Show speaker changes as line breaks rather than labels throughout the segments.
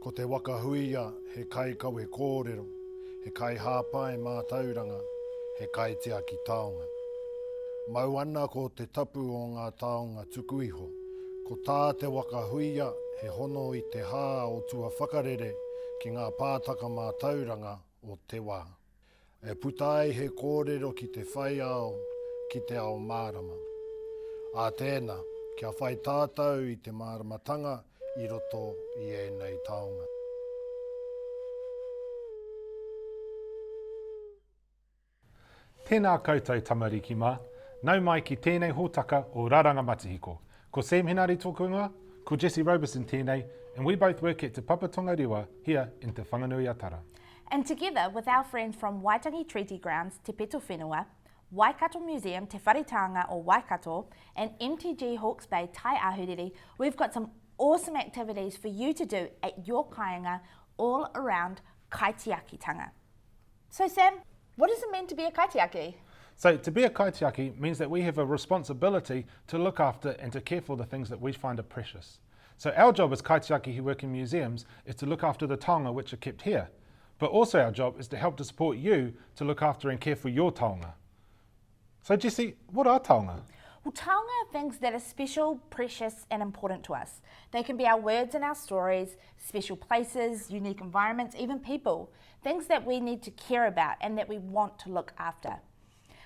Ko te wakahuia he kai kawe kōrero, he kai hāpai mā Tauranga, he kai te aki Taonga. Mau ana ko te tapu o ngā Taonga tukuiho, ko tā te wakahuia he hono i te hā o tua whakarere ki ngā pātaka mā Tauranga o te wā. E putai he kōrero ki te whai ao, ki te ao mārama. A tēnā, kia whai tātou i te māramatanga i roto i ēnei taonga.
Tēnā koutou tamariki mā, nau mai ki tēnei hōtaka o Raranga Matihiko. Ko Sam Henare tōku ingoa, ko Jesse Roberson tēnei, and we both work at Te Papa Tongarewa here in Te Whanganui Atara.
And together with our friends from Waitangi Treaty Grounds, Te Peto Whenua, Waikato Museum, Te Wharetanga o Waikato, and MTG Hawke's Bay Tai Ahuriri, we've got some awesome activities for you to do at your kāinga all around kaitiakitanga. So Sam, what does it mean to be a kaitiaki?
So to be a kaitiaki means that we have a responsibility to look after and to care for the things that we find are precious. So our job as kaitiaki who work in museums is to look after the taonga which are kept here. But also our job is to help to support you to look after and care for your taonga. So Jesse, what are taonga?
Well, taonga are things that are special, precious and important to us. They can be our words and our stories, special places, unique environments, even people. Things that we need to care about and that we want to look after.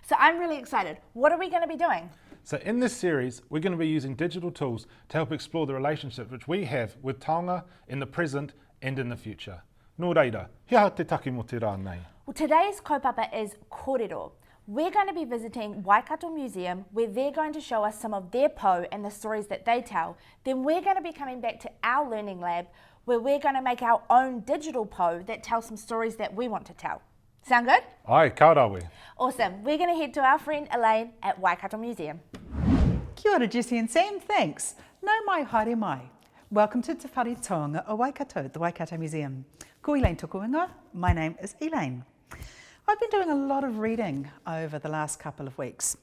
So I'm really excited. What are we going to be doing?
So in this series, we're going to be using digital tools to help explore the relationship which we have with taonga in the present and in the future. Nō reira, hea te taki mo te rā nei.
Well, today's kaupapa is Korero. We're going to be visiting Waikato Museum where they're going to show us some of their po and the stories that they tell. Then we're going to be coming back to our learning lab where we're going to make our own digital po that tells some stories that we want to tell. Sound good?
Ai, ka rawe.
Awesome. We're going to head to our friend Elaine at Waikato Museum.
Kia ora Jesse and Sam, thanks. Nau mai haere mai. Welcome to Te Whare Taonga o Waikato, the Waikato Museum. Ko Elaine tōku ingoa, my name is Elaine. I've been doing a lot of reading over the last couple of weeks,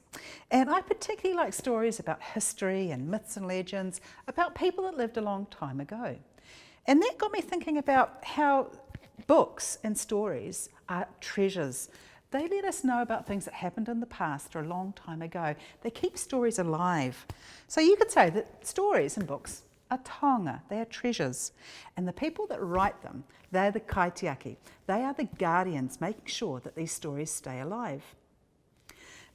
and I particularly like stories about history and myths and legends, about people that lived a long time ago. And that got me thinking about how books and stories are treasures. They let us know about things that happened in the past or a long time ago. They keep stories alive. So you could say that stories and books are taonga, they are treasures. And the people that write them, they're the kaitiaki. They are the guardians, making sure that these stories stay alive.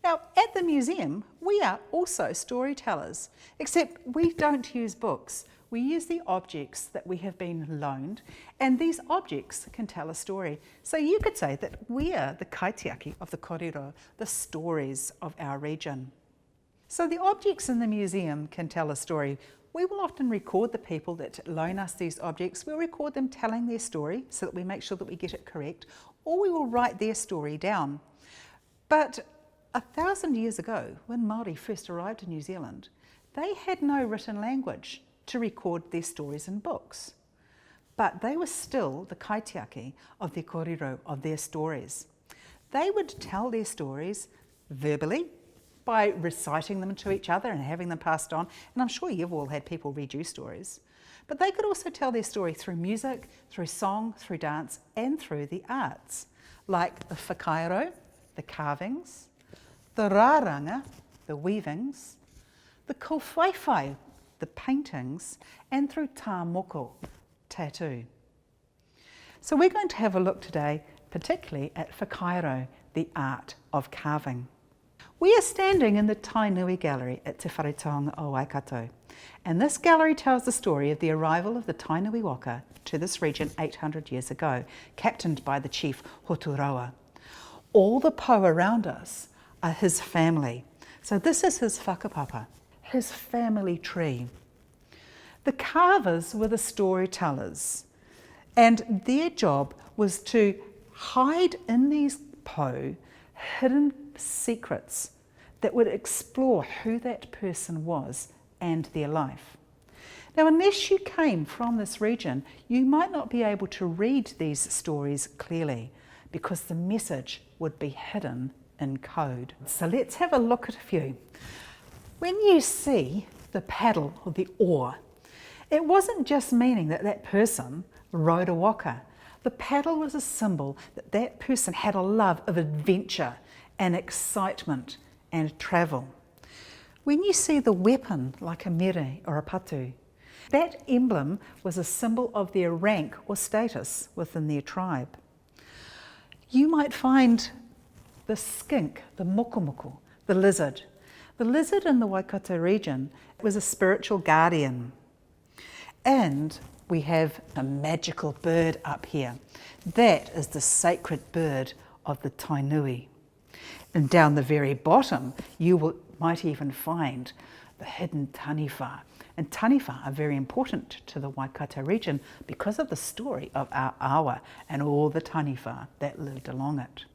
Now, at the museum, we are also storytellers, except we don't use books. We use the objects that we have been loaned, and these objects can tell a story. So you could say that we are the kaitiaki of the kōrero, the stories of our region. So the objects in the museum can tell a story. We will often record the people that loan us these objects. We'll record them telling their story so that we make sure that we get it correct, or we will write their story down. But 1,000 years ago, when Māori first arrived in New Zealand, they had no written language to record their stories in books. But they were still the kaitiaki of the kōrero, of their stories. They would tell their stories verbally, by reciting them to each other and having them passed on. And I'm sure you've all had people read you stories. But they could also tell their story through music, through song, through dance, and through the arts, like the whakaero, the carvings, the raranga, the weavings, the kōwhaiwhai, the paintings, and through tā moko, tattoo. So we're going to have a look today, particularly at whakaero, the art of carving. We are standing in the Tainui Gallery at Te Whare Taonga o Waikato, and this gallery tells the story of the arrival of the Tainui waka to this region 800 years ago, captained by the chief Hoturoa. All the po around us are his family, so this is his whakapapa, his family tree. The carvers were the storytellers, and their job was to hide in these po hidden secrets that would explore who that person was and their life. Now, unless you came from this region, you might not be able to read these stories clearly because the message would be hidden in code. So let's have a look at a few. When you see the paddle or the oar, it wasn't just meaning that that person rode a waka. The paddle was a symbol that that person had a love of adventure and excitement and travel. When you see the weapon like a mere or a patu, that emblem was a symbol of their rank or status within their tribe. You might find the skink, the mokomoko, the lizard. The lizard in the Waikato region was a spiritual guardian. And we have a magical bird up here. That is the sacred bird of the Tainui. And down the very bottom, you might even find the hidden taniwha. And taniwha are very important to the Waikato region because of the story of our awa and all the taniwha that lived along it.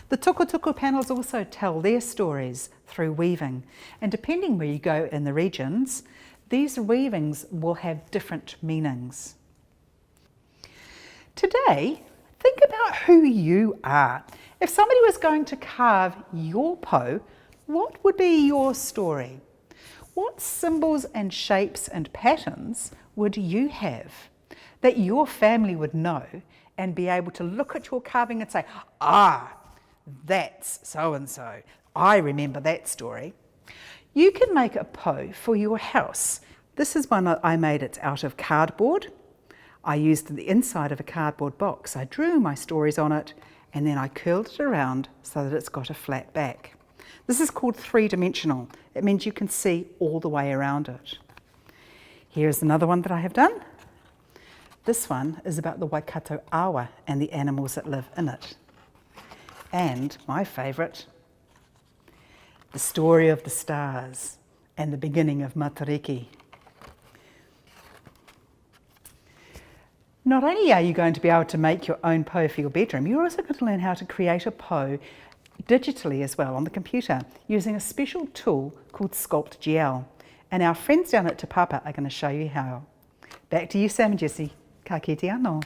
The tukutuku panels also tell their stories through weaving, and depending where you go in the regions, these weavings will have different meanings. Today, think about who you are. If somebody was going to carve your po, what would be your story? What symbols and shapes and patterns would you have that your family would know and be able to look at your carving and say, ah, that's so-and-so. I remember that story. You can make a po for your house. This is one I made. It's out of cardboard. I used the inside of a cardboard box. I drew my stories on it and then I curled it around so that it's got a flat back. This is called three-dimensional. It means you can see all the way around it. Here's another one that I have done. This one is about the Waikato awa and the animals that live in it. And my favourite, the story of the stars and the beginning of Matariki. Not only are you going to be able to make your own po for your bedroom, you're also going to learn how to create a po digitally as well on the computer using a special tool called Sculpt Gl. And our friends down at Te Papa are going to show you how. Back to you, Sam and Jessie. Ka kite anō.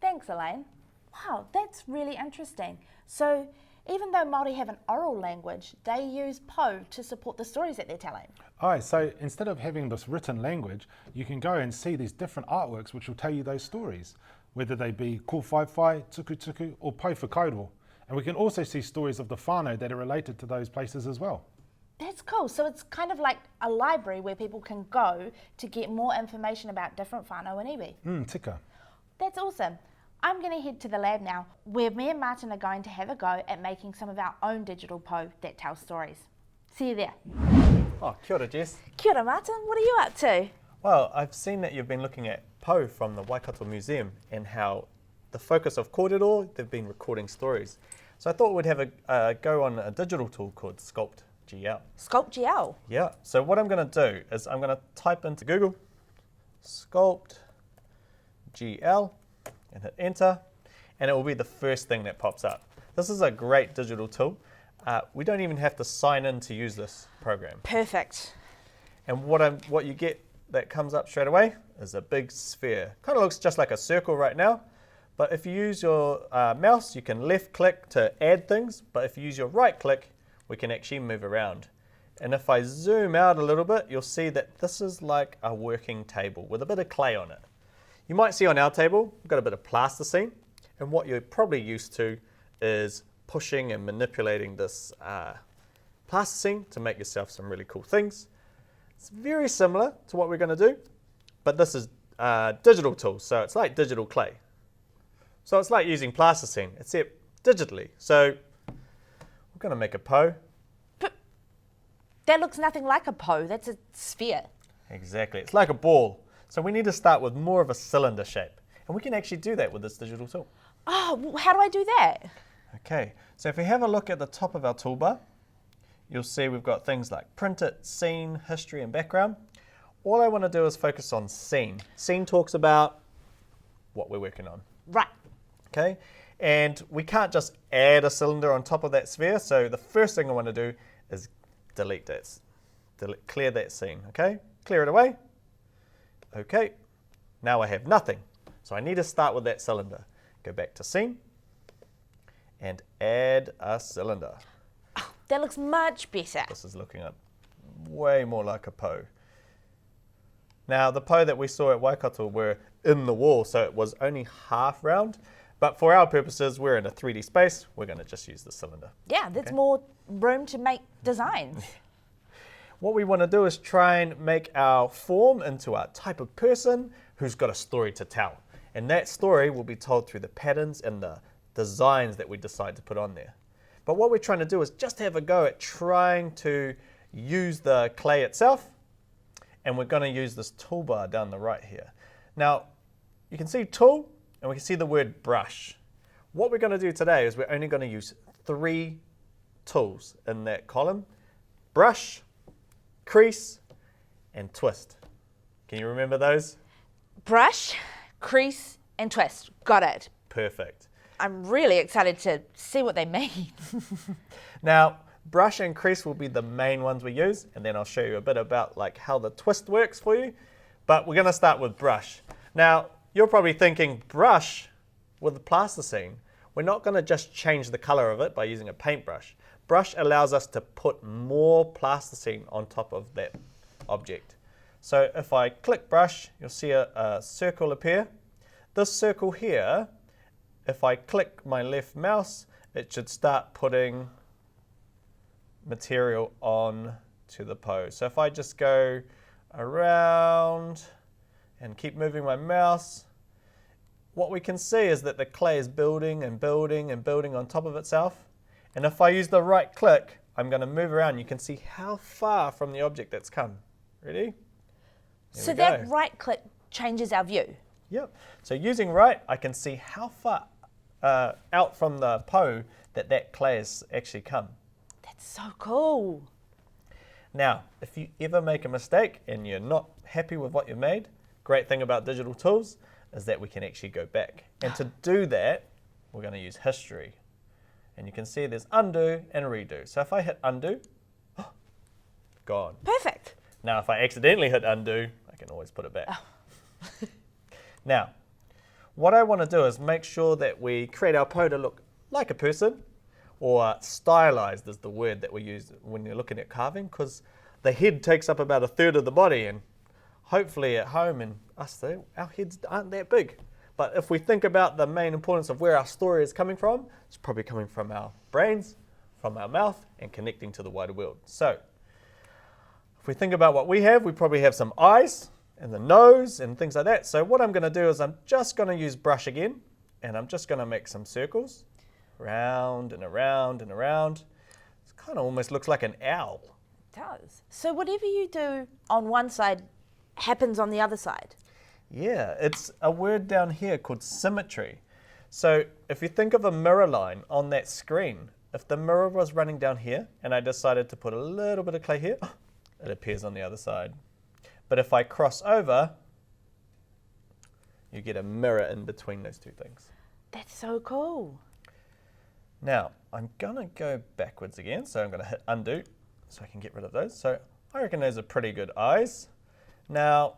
Thanks, Elaine. Wow, that's really interesting. So even though Māori have an oral language, they use po to support the stories that they're telling.
Aye, so instead of having this written language, you can go and see these different artworks which will tell you those stories, whether they be kōwhaiwhai, tukutuku, or po whakairo. And we can also see stories of the whānau that are related to those places as well.
That's cool. So it's kind of like a library where people can go to get more information about different whānau and iwi.
Tika.
That's awesome. I'm going to head to the lab now, where me and Martin are going to have a go at making some of our own digital po that tell stories. See you there.
Oh, kia ora, Jess.
Kia ora, Martin. What are you up to?
Well, I've seen that you've been looking at po from the Waikato Museum and how the focus of kōrero, they've been recording stories. So I thought we'd have a go on a digital tool called Sculpt Gl.
Sculpt Gl.
Yeah, so what I'm going to do is I'm going to type into Google Sculpt Gl and hit enter, and it will be the first thing that pops up. This is a great digital tool. We don't even have to sign in to use this program.
Perfect.
And what you get that comes up straight away is a big sphere. Kind of looks just like a circle right now, but if you use your mouse, you can left click to add things, but if you use your right click, we can actually move around. And if I zoom out a little bit, you'll see that this is like a working table with a bit of clay on it. You might see on our table, we've got a bit of plasticine, and what you're probably used to is pushing and manipulating this plasticine to make yourself some really cool things. It's very similar to what we're going to do, but this is a digital tool, so it's like digital clay. So it's like using plasticine, except digitally. So we're going to make a po.
But that looks nothing like a po. That's a sphere.
Exactly. It's like a ball. So we need to start with more of a cylinder shape. And we can actually do that with this digital tool.
Oh, how do I do that?
Okay, so if we have a look at the top of our toolbar, you'll see we've got things like print it, scene, history, and background. All I want to do is focus on scene. Scene talks about what we're working on.
Right.
Okay, and we can't just add a cylinder on top of that sphere, so the first thing I want to do is delete that, clear that scene, okay? Clear it away. Okay, now I have nothing. So I need to start with that cylinder. Go back to scene and add a cylinder.
Oh, that looks much better.
This is looking way more like a po. Now, the po that we saw at Waikato were in the wall, so it was only half round. But for our purposes, we're in a 3D space. We're going to just use the cylinder.
Yeah, there's more room to make designs.
What we want to do is try and make our form into a type of person who's got a story to tell. And that story will be told through the patterns and the designs that we decide to put on there. But what we're trying to do is just have a go at trying to use the clay itself. And we're going to use this toolbar down the right here. Now, you can see tool, and we can see the word brush. What we're going to do today is we're only going to use 3 tools in that column: brush, crease, and twist. Can you remember those?
Brush, crease, and twist. Got it.
Perfect.
I'm really excited to see what they mean.
Now, brush and crease will be the main ones we use, and then I'll show you a bit about like how the twist works for you. But we're going to start with brush. Now, you're probably thinking, brush with the plasticine, we're not going to just change the color of it by using a paintbrush. Brush allows us to put more plasticine on top of that object. So if I click brush, you'll see a circle appear. This circle here, if I click my left mouse, it should start putting material on to the pose. So if I just go around and keep moving my mouse, what we can see is that the clay is building and building and building on top of itself. And if I use the right click, I'm going to move around. You can see how far from the object that's come. Ready?
So that right click changes our view.
Yep. So using right, I can see how far out from the po that clay has actually come.
That's so cool.
Now, if you ever make a mistake and you're not happy with what you made, great thing about digital tools is that we can actually go back. And to do that, we're going to use history. And you can see there's undo and redo. So if I hit undo, gone.
Perfect.
Now, if I accidentally hit undo, I can always put it back. Oh. Now, what I want to do is make sure that we create our po to look like a person, or stylized is the word that we use when you're looking at carving, because the head takes up about 1/3 of the body, and hopefully at home and us too, our heads aren't that big. But if we think about the main importance of where our story is coming from, it's probably coming from our brains, from our mouth, and connecting to the wider world. So if we think about what we probably have some eyes and the nose and things like that. So what I'm going to do is I'm just going to use brush again, and I'm just going to make some circles, round and around and around. It kind of almost looks like an owl.
It does. So whatever you do on one side happens on the other side.
Yeah, it's a word down here called symmetry. So if you think of a mirror line on that screen, if the mirror was running down here and I decided to put a little bit of clay here, it appears on the other side. But if I cross over, you get a mirror in between those two things.
That's so cool.
Now, I'm going to go backwards again, so I'm going to hit undo so I can get rid of those. So I reckon those are pretty good eyes. Now,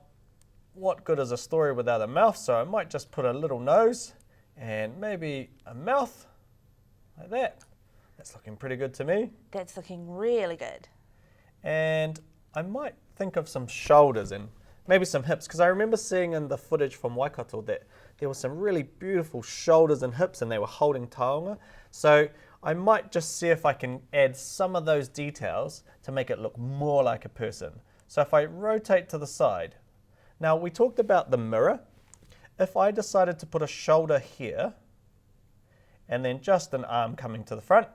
what good is a story without a mouth? So I might just put a little nose and maybe a mouth like that. That's looking pretty good to me.
That's looking really good.
And I might think of some shoulders and maybe some hips, because I remember seeing in the footage from Waikato that there were some really beautiful shoulders and hips and they were holding taonga. So I might just see if I can add some of those details to make it look more like a person. So if I rotate to the side, now we talked about the mirror. If I decided to put a shoulder here and then just an arm coming to the front,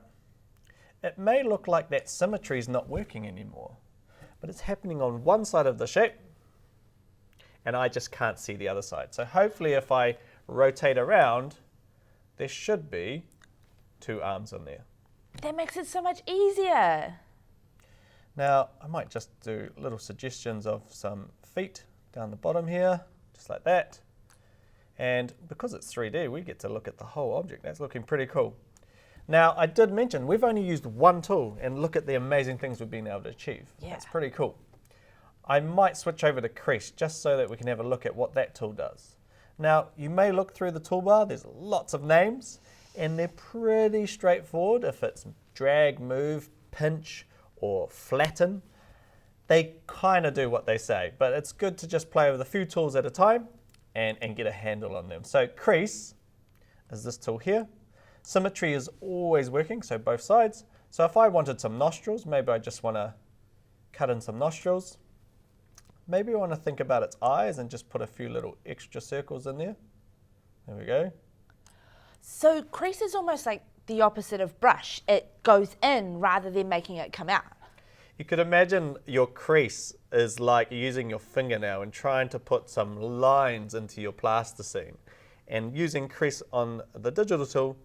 it may look like that symmetry is not working anymore, but it's happening on one side of the shape and I just can't see the other side. So hopefully if I rotate around, there should be 2 arms on there.
That makes it so much easier.
Now I might just do little suggestions of some feet down the bottom here, just like that. And because it's 3D, we get to look at the whole object. That's looking pretty cool. Now, I did mention we've only used one tool, and look at the amazing things we've been able to achieve.
Yeah.
That's pretty cool. I might switch over to crease just so that we can have a look at what that tool does. Now, you may look through the toolbar, there's lots of names, and they're pretty straightforward. If it's drag, move, pinch, or flatten, they kind of do what they say, but it's good to just play with a few tools at a time and get a handle on them. So crease is this tool here. Symmetry is always working, so both sides. So if I wanted some nostrils, maybe I just want to cut in some nostrils. Maybe I want to think about its eyes and just put a few little extra circles in there. There we go.
So crease is almost like the opposite of brush. It goes in rather than making it come out.
You could imagine your crease is like using your fingernail and trying to put some lines into your plasticine. And using crease on the digital tool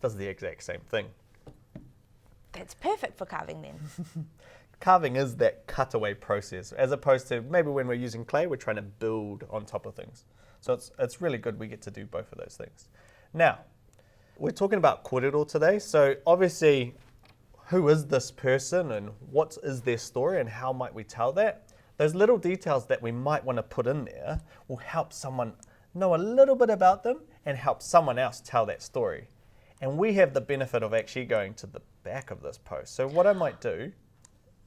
does the exact same thing.
That's perfect for carving then.
Carving is that cutaway process, as opposed to maybe when we're using clay, we're trying to build on top of things. So it's really good we get to do both of those things. Now, we're talking about kōrero today. So obviously, who is this person and what is their story and how might we tell that? Those little details that we might want to put in there will help someone know a little bit about them and help someone else tell that story. And we have the benefit of actually going to the back of this post. So what I might do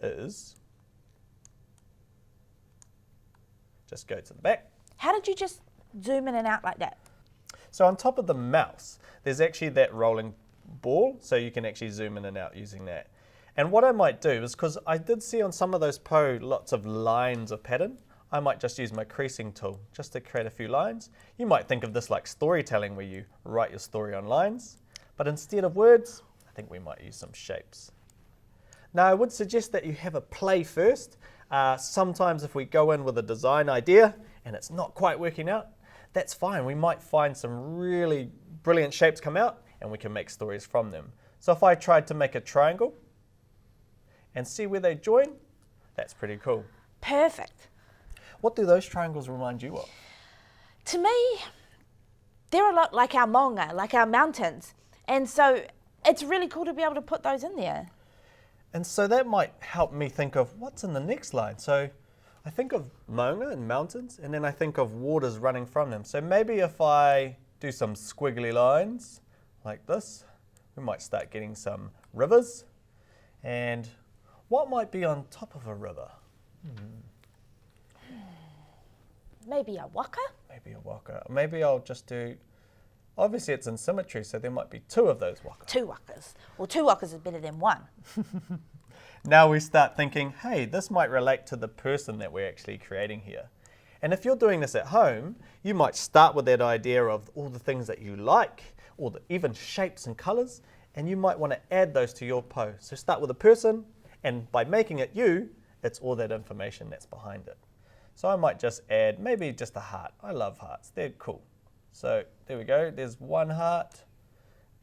is just go to the back.
How did you just zoom in and out like that?
So on top of the mouse, there's actually that rolling ball, so you can actually zoom in and out using that. And what I might do is, because I did see on some of those lots of lines of pattern, I might just use my creasing tool just to create a few lines. You might think of this like storytelling where you write your story on lines, but instead of words, I think we might use some shapes. Now I would suggest that you have a play first. Sometimes if we go in with a design idea and it's not quite working out, that's fine. We might find some really brilliant shapes come out and we can make stories from them. So if I tried to make a triangle and see where they join, that's pretty cool.
Perfect.
What do those triangles remind you of?
To me, they're a lot like our maunga, like our mountains. And so it's really cool to be able to put those in there.
And so that might help me think of what's in the next line. So I think of maunga and mountains, and then I think of waters running from them. So maybe if I do some squiggly lines like this, we might start getting some rivers. And what might be on top of a river?
Maybe a waka?
Maybe a waka. Maybe I'll just do, obviously it's in symmetry, so there might be two of those waka.
Two wakas. Well, two wakas is better than one.
Now we start thinking, hey, this might relate to the person that we're actually creating here. And if you're doing this at home, you might start with that idea of all the things that you like, or even shapes and colors, and you might want to add those to your post. So start with a person, and by making it you, it's all that information that's behind it. So I might just add maybe just a heart. I love hearts, they're cool. So there we go, there's one heart,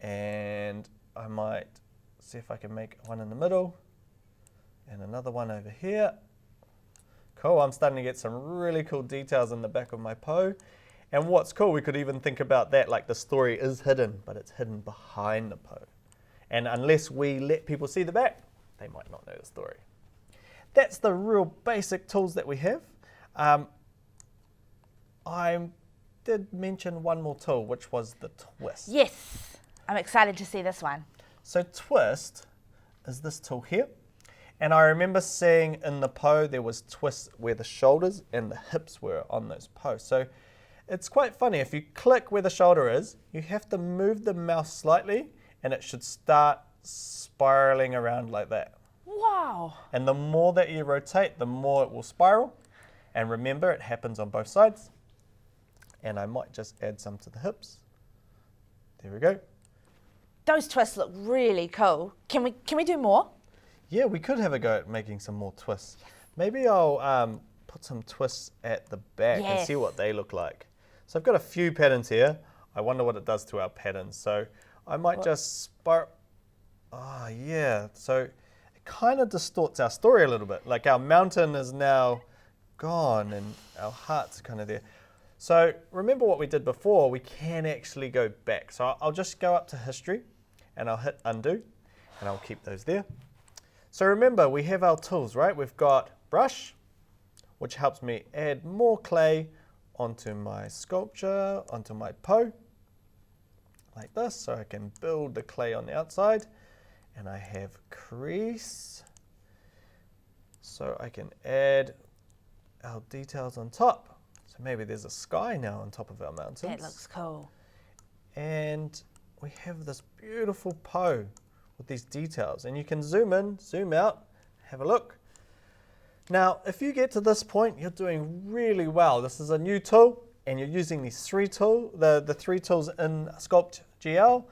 and I might see if I can make one in the middle, and another one over here. Cool, I'm starting to get some really cool details in the back of my po. And what's cool, we could even think about that, like the story is hidden, but it's hidden behind the po. And unless we let people see the back, they might not know the story. That's the real basic tools that we have. I did mention one more tool, which was the twist.
Yes, I'm excited to see this one.
So twist is this tool here. And I remember seeing in the po there was twists where the shoulders and the hips were on those posts. So it's quite funny. If you click where the shoulder is, you have to move the mouse slightly and it should start spiraling around like that.
Wow.
And the more that you rotate, the more it will spiral. And remember, it happens on both sides. And I might just add some to the hips. There we go.
Those twists look really cool. Can we do more?
Yeah, we could have a go at making some more twists. Maybe I'll put some twists at the back and see what they look like. So I've got a few patterns here. I wonder what it does to our patterns. So I might just spiral. Oh, yeah. So it kind of distorts our story a little bit. Like our mountain is now gone and our heart's kind of there. So remember what we did before, we can actually go back. So I'll just go up to history and I'll hit undo and I'll keep those there. So remember, we have our tools, right? We've got brush, which helps me add more clay onto my sculpture, onto my po, like this, so I can build the clay on the outside. And I have crease. so I can add our details on top. So maybe there's a sky now on top of our mountains.
That looks cool.
And we have this beautiful po with these details. And you can zoom in, zoom out, have a look. Now, if you get to this point, you're doing really well. This is a new tool, and you're using these three tools, the three tools in Sculpt Gl.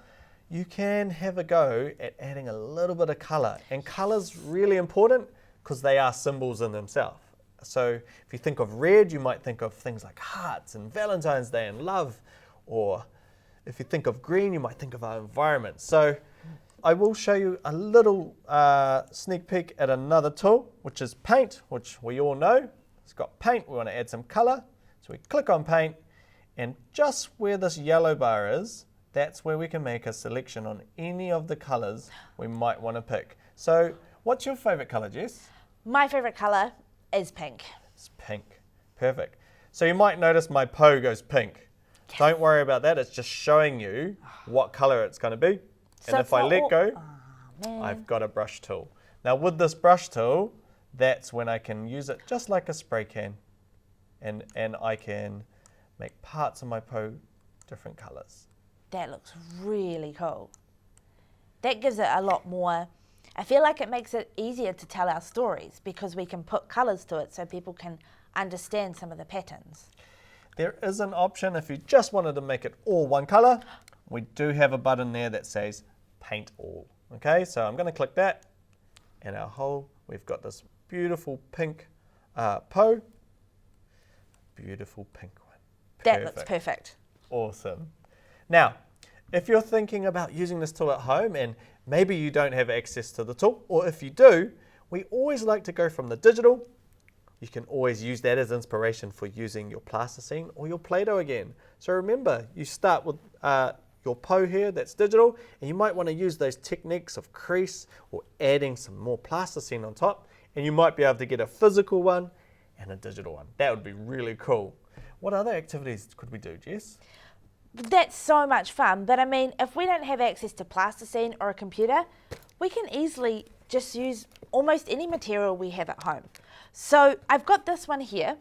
You can have a go at adding a little bit of color. And color's really important because they are symbols in themselves. So if you think of red, you might think of things like hearts and Valentine's Day and love. Or if you think of green, you might think of our environment. So I will show you a little sneak peek at another tool, which is paint, which we all know. It's got paint, we want to add some color. So we click on paint, and just where this yellow bar is, that's where we can make a selection on any of the colors we might want to pick. So what's your favorite color, Jess?
My favorite color is pink.
It's pink. Perfect. So you might notice my po goes pink. Yes. Don't worry about that. It's just showing you what color it's going to be. And if I let go, I've got a brush tool. Now with this brush tool, that's when I can use it just like a spray can. And I can make parts of my po different colors.
That looks really cool. That gives it a lot more, I feel like it makes it easier to tell our stories because we can put colors to it so people can understand some of the patterns.
There is an option if you just wanted to make it all one color. We do have a button there that says paint all. Okay, so I'm going to click that, and we've got this beautiful pink po. Beautiful pink one.
That looks perfect.
Awesome. Now, if you're thinking about using this tool at home and maybe you don't have access to the tool, or if you do, we always like to go from the digital. You can always use that as inspiration for using your plasticine or your Play-Doh again. So remember, you start with your po here, that's digital, and you might want to use those techniques of crease or adding some more plasticine on top, and you might be able to get a physical one and a digital one. That would be really cool. What other activities could we do, Jess?
That's so much fun, but I mean, if we don't have access to plasticine or a computer, we can easily just use almost any material we have at home. So I've got this one here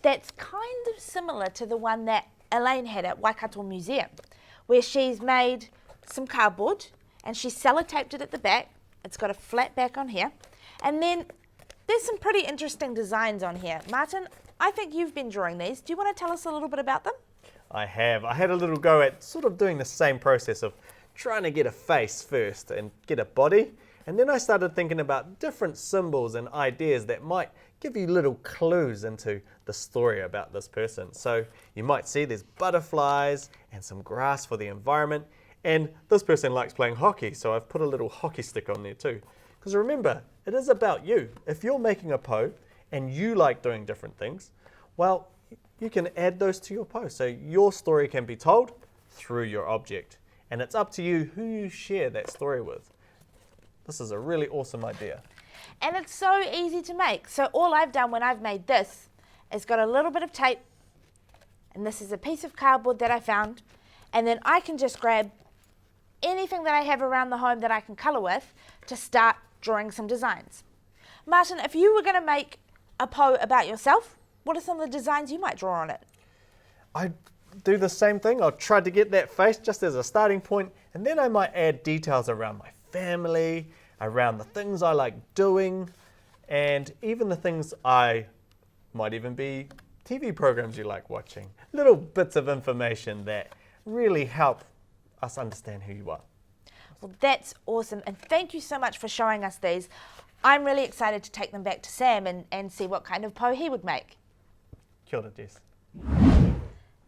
that's kind of similar to the one that Elaine had at Waikato Museum, where she's made some cardboard and she sellotaped it at the back. It's got a flat back on here. And then there's some pretty interesting designs on here. Martin, I think you've been drawing these. Do you want to tell us a little bit about them?
I have. I had a little go at sort of doing the same process of trying to get a face first and get a body. And then I started thinking about different symbols and ideas that might give you little clues into the story about this person. So you might see there's butterflies and some grass for the environment. And this person likes playing hockey, so I've put a little hockey stick on there too. Because remember, it is about you. If you're making a po and you like doing different things, well, you can add those to your po. So your story can be told through your object. And it's up to you who you share that story with. This is a really awesome idea.
And it's so easy to make. So all I've done when I've made this is got a little bit of tape, and this is a piece of cardboard that I found, and then I can just grab anything that I have around the home that I can colour with to start drawing some designs. Martin, if you were going to make a po about yourself, what are some of the designs you might draw on it?
I do the same thing. I'll try to get that face just as a starting point, and then I might add details around my family, around the things I like doing, and even the things might even be TV programs you like watching. Little bits of information that really help us understand who you are.
Well, that's awesome, and thank you so much for showing us these. I'm really excited to take them back to Sam and see what kind of po he would make.
Kia ora, Jess.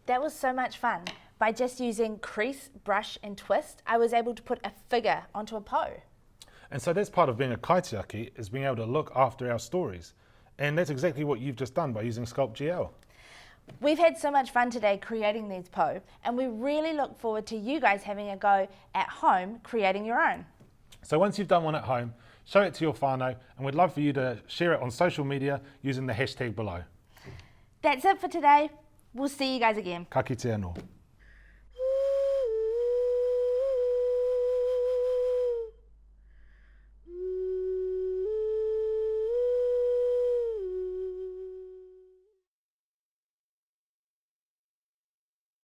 That was so much fun. By just using crease, brush and twist, I was able to put a figure onto a po.
And so that's part of being a kaitiaki, is being able to look after our stories. And that's exactly what you've just done by using Sculpt Gl.
We've had so much fun today creating these po, and we really look forward to you guys having a go at home creating your own.
So once you've done one at home, show it to your whānau, and we'd love for you to share it on social media using the hashtag below.
That's it for today. We'll see you guys again.
Ka kite anō.